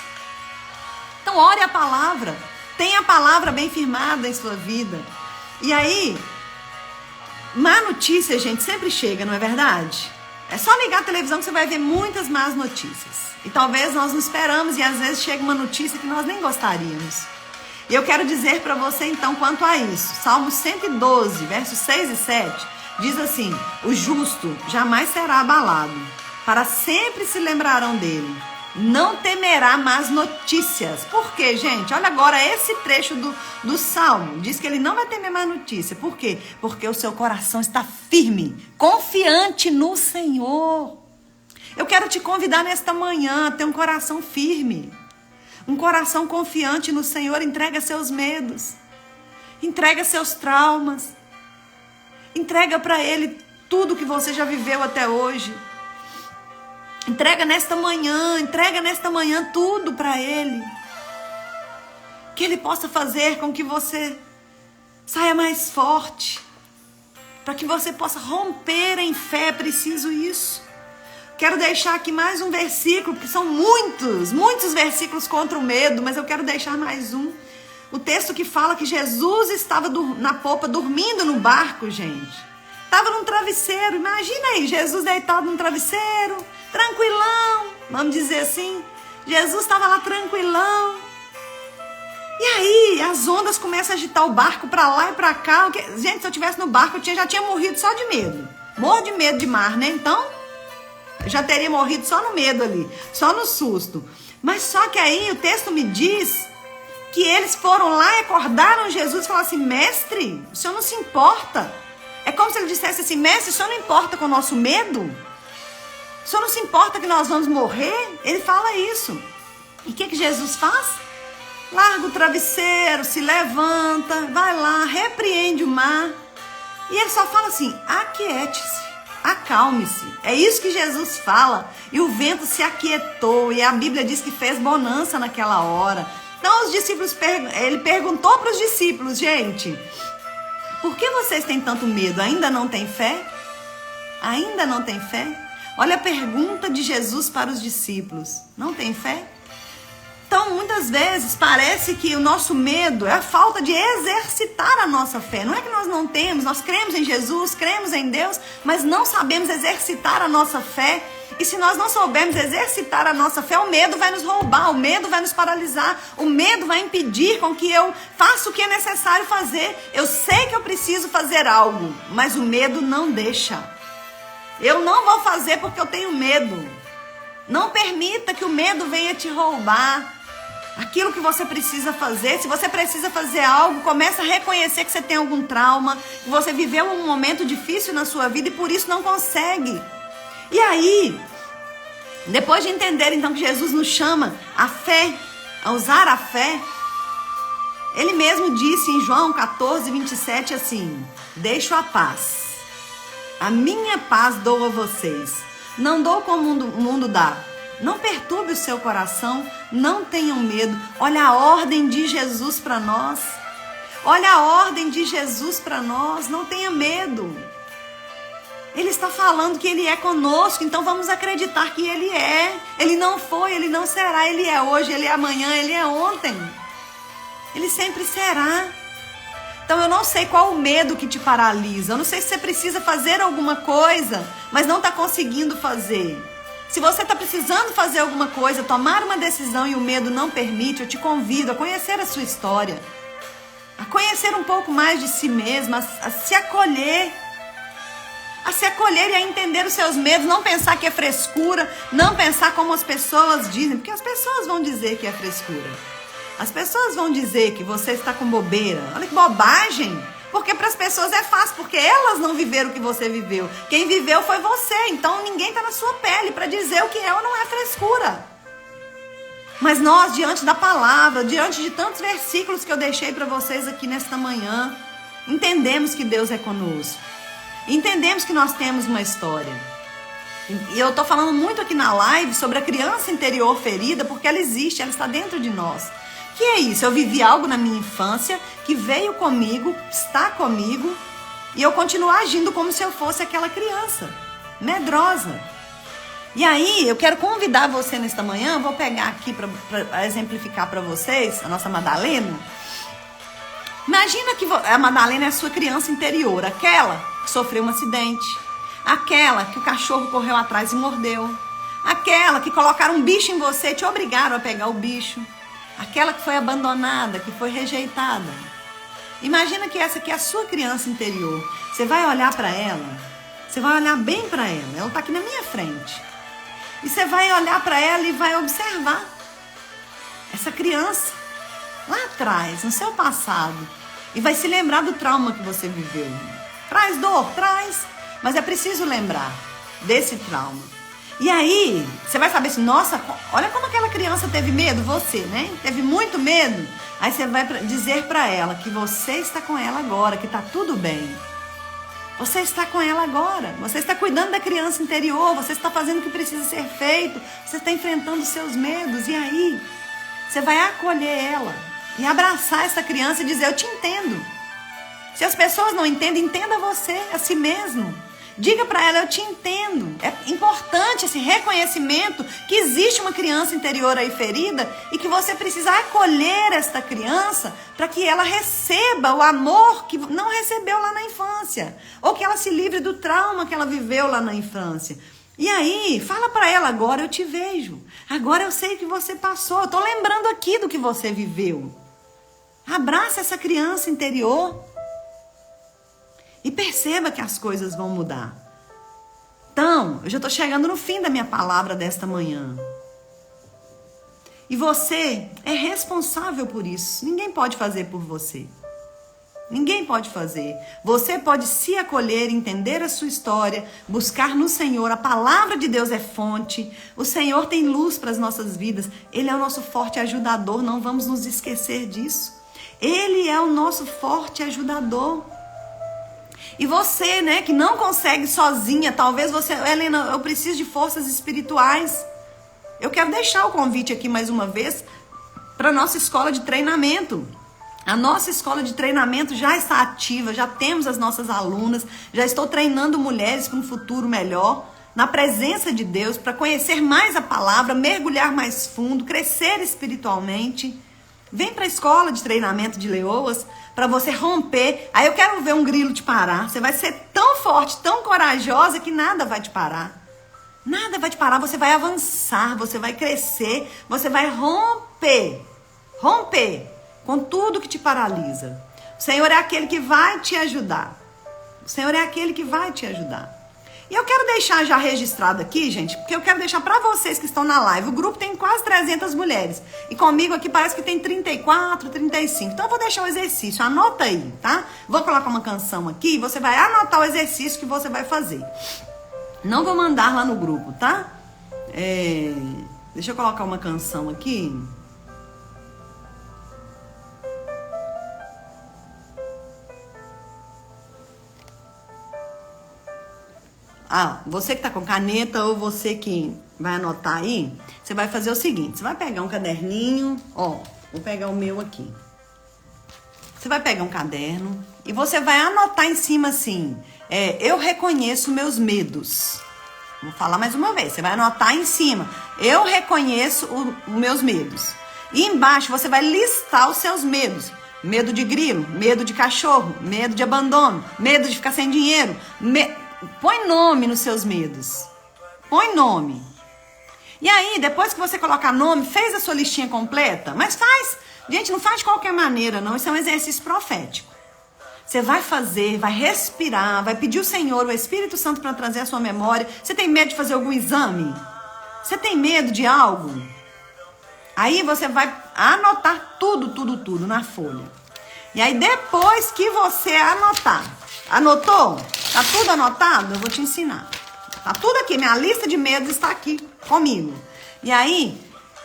[SPEAKER 1] Então ore a palavra. Tenha a palavra bem firmada em sua vida. E aí, má notícia, gente, sempre chega, não é verdade? É só ligar a televisão que você vai ver muitas más notícias. E talvez nós não esperamos e às vezes chega uma notícia que nós nem gostaríamos. E eu quero dizer para você então quanto a isso. Salmo 112, versos 6 e 7, diz assim: o justo jamais será abalado, para sempre se lembrarão dele. Não temerá más notícias. Por quê, gente? Olha agora esse trecho do Salmo. Diz que ele não vai temer má notícia. Por quê? Porque o seu coração está firme, confiante no Senhor. Eu quero te convidar nesta manhã a ter um coração firme. Um coração confiante no Senhor. Entrega seus medos. Entrega seus traumas. Entrega para Ele tudo que você já viveu até hoje. Entrega nesta manhã tudo para Ele. Que Ele possa fazer com que você saia mais forte. Para que você possa romper em fé, é preciso isso. Quero deixar aqui mais um versículo, porque são muitos versículos contra o medo, mas eu quero deixar mais um. O texto que fala que Jesus estava na popa dormindo no barco, gente. Estava num travesseiro, imagina aí, Jesus deitado num travesseiro, tranquilão, vamos dizer assim. Jesus estava lá tranquilão. E aí, as ondas começam a agitar o barco para lá e para cá. Gente, se eu estivesse no barco, eu já tinha morrido só de medo. Morro de medo de mar, né? Então, eu já teria morrido só no medo ali, só no susto. Mas só que aí o texto me diz que eles foram lá e acordaram Jesus e falaram assim: mestre, o senhor não se importa? É como se ele dissesse assim: mestre, o senhor não importa com o nosso medo? O senhor não se importa que nós vamos morrer? Ele fala isso. E o que Jesus faz? Larga o travesseiro, se levanta, vai lá, repreende o mar. E ele só fala assim: aquiete-se, acalme-se. É isso que Jesus fala. E o vento se aquietou. E a Bíblia diz que fez bonança naquela hora. Então os discípulos, ele perguntou para os discípulos: gente, por que vocês têm tanto medo? Ainda não tem fé? Ainda não tem fé? Olha a pergunta de Jesus para os discípulos. Não tem fé? Então, muitas vezes, parece que o nosso medo é a falta de exercitar a nossa fé. Não é que nós não temos, nós cremos em Jesus, cremos em Deus, mas não sabemos exercitar a nossa fé. E se nós não soubermos exercitar a nossa fé, o medo vai nos roubar, o medo vai nos paralisar, o medo vai impedir com que eu faça o que é necessário fazer. Eu sei que eu preciso fazer algo, mas o medo não deixa. Eu não vou fazer porque eu tenho medo. Não permita que o medo venha te roubar aquilo que você precisa fazer. Se você precisa fazer algo, começa a reconhecer que você tem algum trauma, que você viveu um momento difícil na sua vida e por isso não consegue. E aí, depois de entender então que Jesus nos chama a fé, a usar a fé, ele mesmo disse em João 14, 27 assim: deixo a paz, a minha paz dou a vocês, não dou como o mundo dá. Não perturbe o seu coração, não tenham medo. Olha a ordem de Jesus para nós. Olha a ordem de Jesus para nós, não tenha medo. Ele está falando que Ele é conosco, então vamos acreditar que Ele é. Ele não foi, Ele não será, Ele é hoje, Ele é amanhã, Ele é ontem. Ele sempre será. Então eu não sei qual o medo que te paralisa, eu não sei se você precisa fazer alguma coisa, mas não está conseguindo fazer. Se você está precisando fazer alguma coisa, tomar uma decisão e o medo não permite, eu te convido a conhecer a sua história, a conhecer um pouco mais de si mesma, a se acolher e a entender os seus medos, não pensar que é frescura, não pensar como as pessoas dizem, porque as pessoas vão dizer que é frescura. As pessoas vão dizer que você está com bobeira. Olha que bobagem! Porque para as pessoas é fácil, porque elas não viveram o que você viveu. Quem viveu foi você, então ninguém está na sua pele para dizer o que é ou não é frescura. Mas nós, diante da palavra, diante de tantos versículos que eu deixei para vocês aqui nesta manhã, entendemos que Deus é conosco. Entendemos que nós temos uma história. E eu estou falando muito aqui na live sobre a criança interior ferida, porque ela existe, ela está dentro de nós. Que é isso? Eu vivi algo na minha infância que veio comigo, está comigo, e eu continuo agindo como se eu fosse aquela criança, medrosa. E aí, eu quero convidar você nesta manhã, vou pegar aqui para exemplificar para vocês, a nossa Madalena. Imagina que a Madalena é a sua criança interior, aquela que sofreu um acidente, aquela que o cachorro correu atrás e mordeu, aquela que colocaram um bicho em você e te obrigaram a pegar o bicho, aquela que foi abandonada, que foi rejeitada. Imagina que essa aqui é a sua criança interior. Você vai olhar para ela, você vai olhar bem para ela está aqui na minha frente. E você vai olhar para ela e vai observar essa criança lá atrás, no seu passado, e vai se lembrar do trauma que você viveu. Traz dor, traz, mas é preciso lembrar desse trauma. E aí, você vai saber assim, nossa, olha como aquela criança teve medo, você, né? Teve muito medo. Aí você vai dizer para ela que você está com ela agora, que está tudo bem. Você está com ela agora, você está cuidando da criança interior, você está fazendo o que precisa ser feito, você está enfrentando os seus medos, e aí você vai acolher ela e abraçar essa criança e dizer, eu te entendo. Se as pessoas não entendem, entenda você, a si mesmo. Diga para ela, eu te entendo. É importante esse reconhecimento que existe uma criança interior aí ferida e que você precisa acolher esta criança para que ela receba o amor que não recebeu lá na infância. Ou que ela se livre do trauma que ela viveu lá na infância. E aí, fala para ela, agora eu te vejo. Agora eu sei que você passou. Eu estou lembrando aqui do que você viveu. Abraça essa criança interior. E perceba que as coisas vão mudar. Então, eu já estou chegando no fim da minha palavra desta manhã. E você é responsável por isso. Ninguém pode fazer por você. Ninguém pode fazer. Você pode se acolher, entender a sua história, buscar no Senhor. A palavra de Deus é fonte. O Senhor tem luz para as nossas vidas. Ele é o nosso forte ajudador. Não vamos nos esquecer disso. Ele é o nosso forte ajudador. E você, né, que não consegue sozinha, talvez você, Helena, eu preciso de forças espirituais. Eu quero deixar o convite aqui mais uma vez para a nossa escola de treinamento. A nossa escola de treinamento já está ativa, já temos as nossas alunas, já estou treinando mulheres para um futuro melhor, na presença de Deus, para conhecer mais a palavra, mergulhar mais fundo, crescer espiritualmente. Vem para a escola de treinamento de Leoas, para você romper. Aí eu quero ver um grilo te parar. Você vai ser tão forte, tão corajosa que nada vai te parar. Nada vai te parar, você vai avançar, você vai crescer, você vai romper. Romper com tudo que te paralisa. O Senhor é aquele que vai te ajudar. O Senhor é aquele que vai te ajudar. E eu quero deixar já registrado aqui, gente, porque eu quero deixar para vocês que estão na live. O grupo tem quase 300 mulheres. E comigo aqui parece que tem 34, 35. Então eu vou deixar o exercício. Anota aí, tá? Vou colocar uma canção aqui e você vai anotar o exercício que você vai fazer. Não vou mandar lá no grupo, tá? Deixa eu colocar uma canção aqui. Você que tá com caneta ou você que vai anotar aí, você vai fazer o seguinte, você vai pegar um caderninho, vou pegar o meu aqui. Você vai pegar um caderno e você vai anotar em cima assim, eu reconheço meus medos. Vou falar mais uma vez, você vai anotar em cima, eu reconheço os meus medos. E embaixo você vai listar os seus medos. Medo de grilo, medo de cachorro, medo de abandono, medo de ficar sem dinheiro, põe nome nos seus medos. Põe nome. E aí, depois que você colocar nome, fez a sua listinha completa? Mas faz. Gente, não faz de qualquer maneira, não. Isso é um exercício profético. Você vai fazer, vai respirar, vai pedir o Senhor, o Espírito Santo para trazer a sua memória. Você tem medo de fazer algum exame? Você tem medo de algo? Aí você vai anotar tudo na folha. E aí, depois que você anotar, anotou? Tá tudo anotado? Eu vou te ensinar. Tá tudo aqui. Minha lista de medos está aqui comigo. E aí,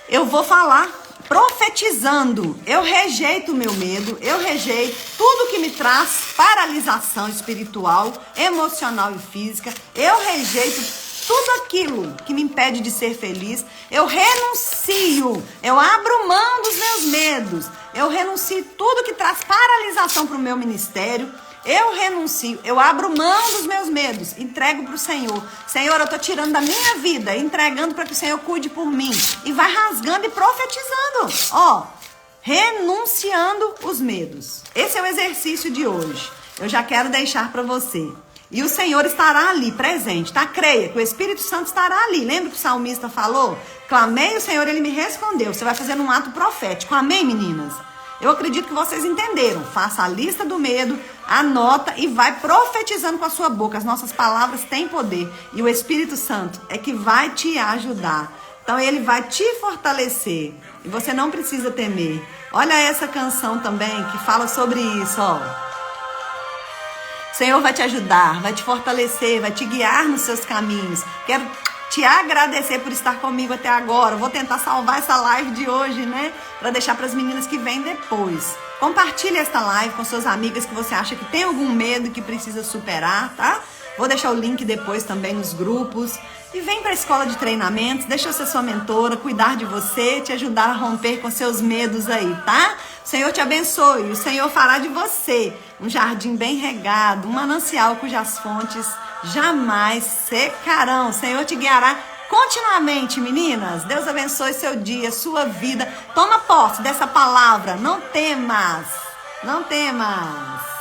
[SPEAKER 1] eu vou falar profetizando. Eu rejeito o meu medo. Eu rejeito tudo que me traz paralisação espiritual, emocional e física. Eu rejeito tudo aquilo que me impede de ser feliz. Eu renuncio. Eu abro mão dos meus medos. Eu renuncio tudo que traz paralisação para o meu ministério. Eu renuncio, eu abro mão dos meus medos, entrego para o Senhor. Senhor, eu estou tirando da minha vida, entregando para que o Senhor cuide por mim. E vai rasgando e profetizando. renunciando os medos. Esse é o exercício de hoje. Eu já quero deixar para você. E o Senhor estará ali, presente, tá? Creia que o Espírito Santo estará ali. Lembra que o salmista falou? Clamei o Senhor, ele me respondeu. Você vai fazer um ato profético. Amém, meninas? Eu acredito que vocês entenderam. Faça a lista do medo, anota e vai profetizando com a sua boca. As nossas palavras têm poder. E o Espírito Santo é que vai te ajudar. Então ele vai te fortalecer. E você não precisa temer. Olha essa canção também que fala sobre isso, ó. O Senhor vai te ajudar, vai te fortalecer, vai te guiar nos seus caminhos. Quero te agradecer por estar comigo até agora. Vou tentar salvar essa live de hoje, né? Para deixar para as meninas que vêm depois. Compartilhe esta live com suas amigas que você acha que tem algum medo que precisa superar, tá? Vou deixar o link depois também nos grupos. E vem para a escola de treinamentos, deixa eu ser sua mentora, cuidar de você, te ajudar a romper com seus medos aí, tá? O Senhor te abençoe, o Senhor fará de você um jardim bem regado, um manancial cujas fontes jamais secarão. O Senhor te guiará continuamente, meninas. Deus abençoe seu dia, sua vida. Toma posse dessa palavra, não temas, não temas.